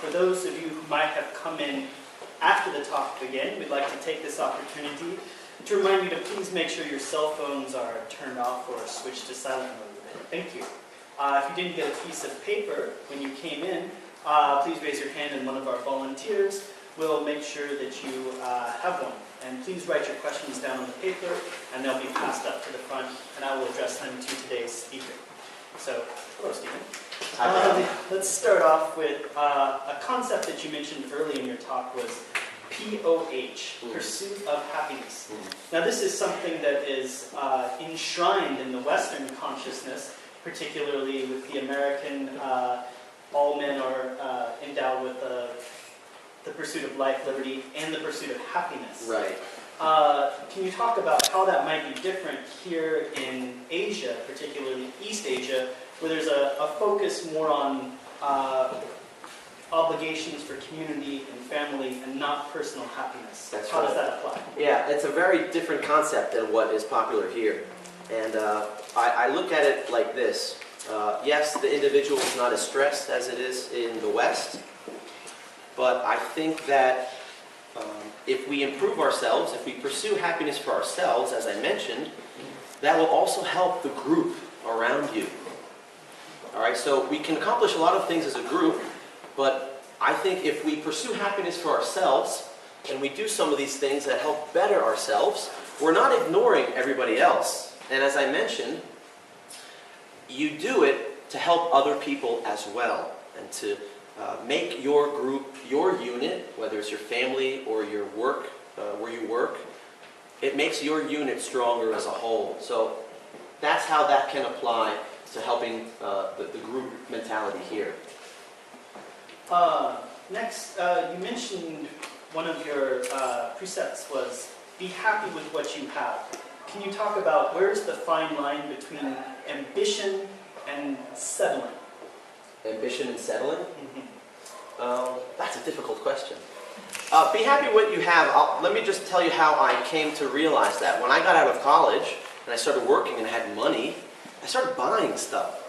for those of you who might have come in after the talk began, we'd like to take this opportunity to remind you to please make sure your cell phones are turned off or switched to silent mode. Thank you. If you didn't get a piece of paper when you came in, please raise your hand and one of our volunteers will make sure that you have one. And please write your questions down on the paper and they'll be passed up to the front and I will address them to today's speaker. So, hello Stephen. Let's start off with a concept that you mentioned early in your talk was POH, Pursuit of Happiness. Now this is something that is enshrined in the Western consciousness, particularly with the American, all men are endowed with the pursuit of life, liberty, and the pursuit of happiness. Right. Can you talk about how that might be different here in Asia, particularly East Asia, where there's a focus more on obligations for community and family and not personal happiness? That's how right. does that apply? Yeah, it's a very different concept than what is popular here. And I look at it like this. Yes, the individual is not as stressed as it is in the West, but I think that if we improve ourselves, if we pursue happiness for ourselves, as I mentioned, that will also help the group around you. All right, so we can accomplish a lot of things as a group, but I think if we pursue happiness for ourselves, and we do some of these things that help better ourselves, we're not ignoring everybody else. And as I mentioned, you do it to help other people as well, and to make your group, your unit, whether it's your family or your work, where you work, it makes your unit stronger as a whole. So that's how that can apply to helping the group mentality here. Next, you mentioned one of your precepts was be happy with what you have. Can you talk about where's the fine line between ambition and settling? Ambition and settling? That's a difficult question. Be happy with what you have. Let me just tell you how I came to realize that. When I got out of college and I started working and had money, I started buying stuff.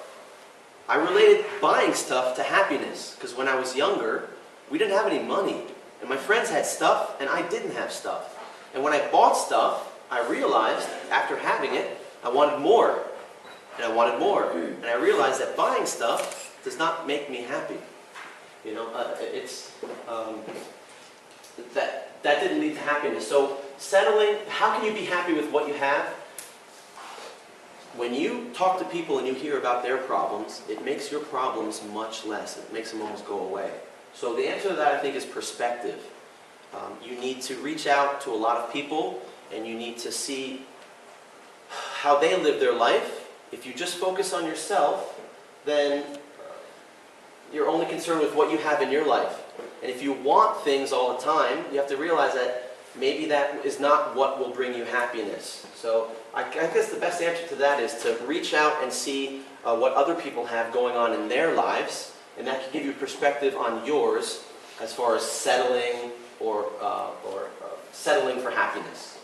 I related buying stuff to happiness because when I was younger, we didn't have any money. And my friends had stuff and I didn't have stuff. And when I bought stuff, I realized after having it, I wanted more. And I wanted more. And I realized that buying stuff does not make me happy. You know, that didn't lead to happiness. So settling, how can you be happy with what you have? When you talk to people and you hear about their problems, it makes your problems much less. It makes them almost go away. So the answer to that, I think, is perspective. You need to reach out to a lot of people and you need to see how they live their life. If you just focus on yourself, then you're only concerned with what you have in your life. And if you want things all the time, you have to realize that maybe that is not what will bring you happiness. So I guess the best answer to that is to reach out and see what other people have going on in their lives, and that can give you perspective on yours as far as settling or settling for happiness.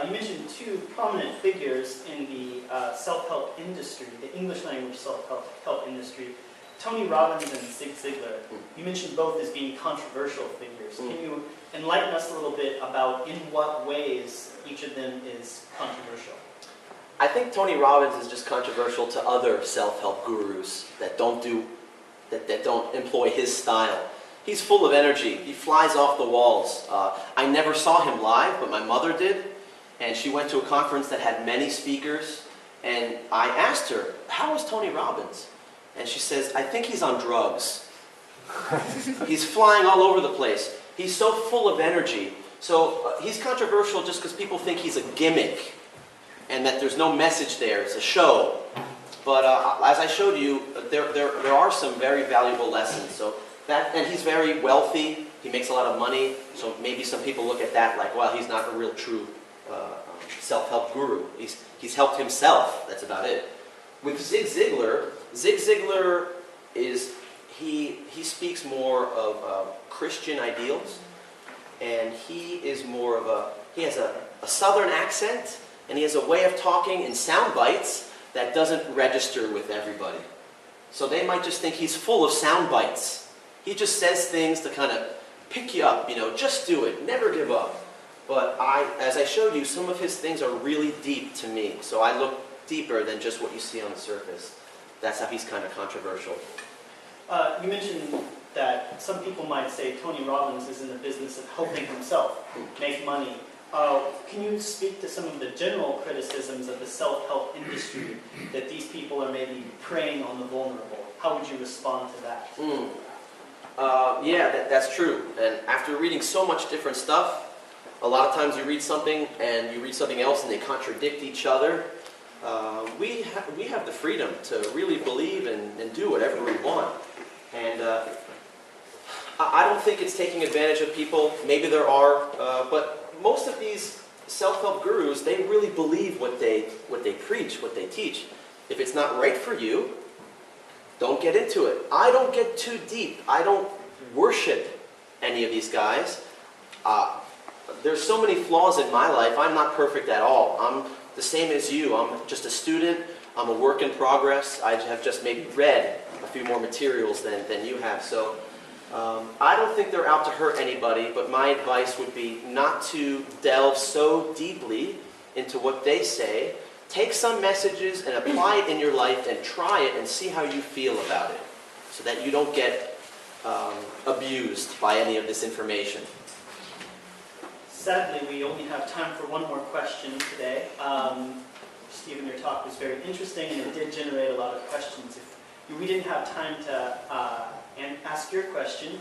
You mentioned two prominent figures in the self-help industry, the English language self-help industry, Tony Robbins and Zig Ziglar. You mentioned both as being controversial figures. Can you enlighten us a little bit about in what ways each of them is controversial? I think Tony Robbins is just controversial to other self-help gurus that don't employ his style. He's full of energy. He flies off the walls. I never saw him live, but my mother did. And she went to a conference that had many speakers. And I asked her, how is Tony Robbins? And she says, I think he's on drugs. He's flying all over the place. He's so full of energy. So he's controversial just because people think he's a gimmick and that there's no message there. It's a show. But as I showed you, there are some very valuable lessons. So and he's very wealthy. He makes a lot of money. So maybe some people look at that like, well, he's not a real true self-help guru. He's helped himself. That's about it. With Zig Ziglar is, he speaks more of Christian ideals, and he is more of he has a southern accent, and he has a way of talking in sound bites that doesn't register with everybody. So they might just think he's full of sound bites. He just says things to kind of pick you up, just do it, never give up. But as I showed you, some of his things are really deep to me. So I look deeper than just what you see on the surface. That's how he's kind of controversial. You mentioned that some people might say Tony Robbins is in the business of helping himself make money. Can you speak to some of the general criticisms of the self-help industry that these people are maybe preying on the vulnerable? How would you respond to that? Yeah, that's true. And after reading so much different stuff, a lot of times you read something and you read something else and they contradict each other. We have the freedom to really believe and do whatever we want. And I don't think it's taking advantage of people. Maybe there are, but most of these self-help gurus, they really believe what they preach, what they teach. If it's not right for you, don't get into it. I don't get too deep. I don't worship any of these guys. There's so many flaws in my life. I'm not perfect at all. I'm the same as you. I'm just a student. I'm a work in progress. I have just maybe read a few more materials than you have. So I don't think they're out to hurt anybody, but my advice would be not to delve so deeply into what they say. Take some messages and apply it in your life and try it and see how you feel about it so that you don't get abused by any of this information. Sadly, we only have time for one more question today. Stephen, your talk was very interesting and it did generate a lot of questions. If we didn't have time to ask your question,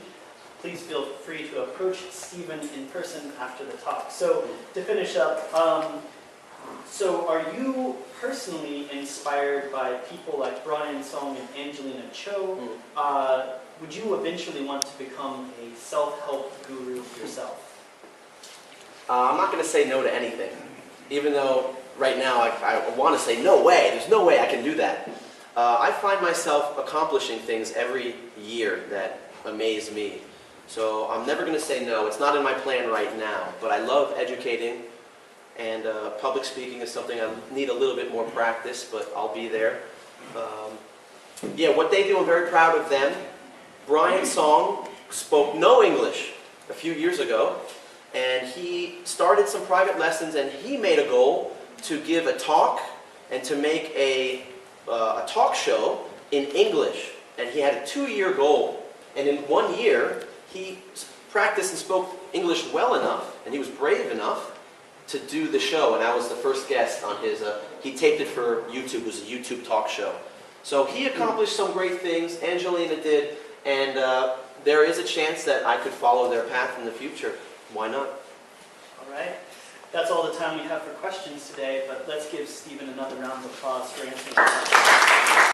please feel free to approach Stephen in person after the talk. So to finish up, so are you personally inspired by people like Brian Song and Angelina Cho? Would you eventually want to become a self-help guru yourself? I'm not going to say no to anything, even though right now I want to say no way. There's no way I can do that. I find myself accomplishing things every year that amaze me. So I'm never going to say no. It's not in my plan right now, but I love educating, and public speaking is something I need a little bit more practice, but I'll be there. Yeah, what they do, I'm very proud of them. Brian Song spoke no English a few years ago, and he started some private lessons, and he made a goal to give a talk and to make a talk show in English. And he had a 2-year goal. And in 1 year, he practiced and spoke English well enough, and he was brave enough to do the show. And I was the first guest on his, he taped it for YouTube. It was a YouTube talk show. So he accomplished some great things. Angelina did. And there is a chance that I could follow their path in the future. Why not? All right. That's all the time we have for questions today, but let's give Stephen another round of applause for answering the question.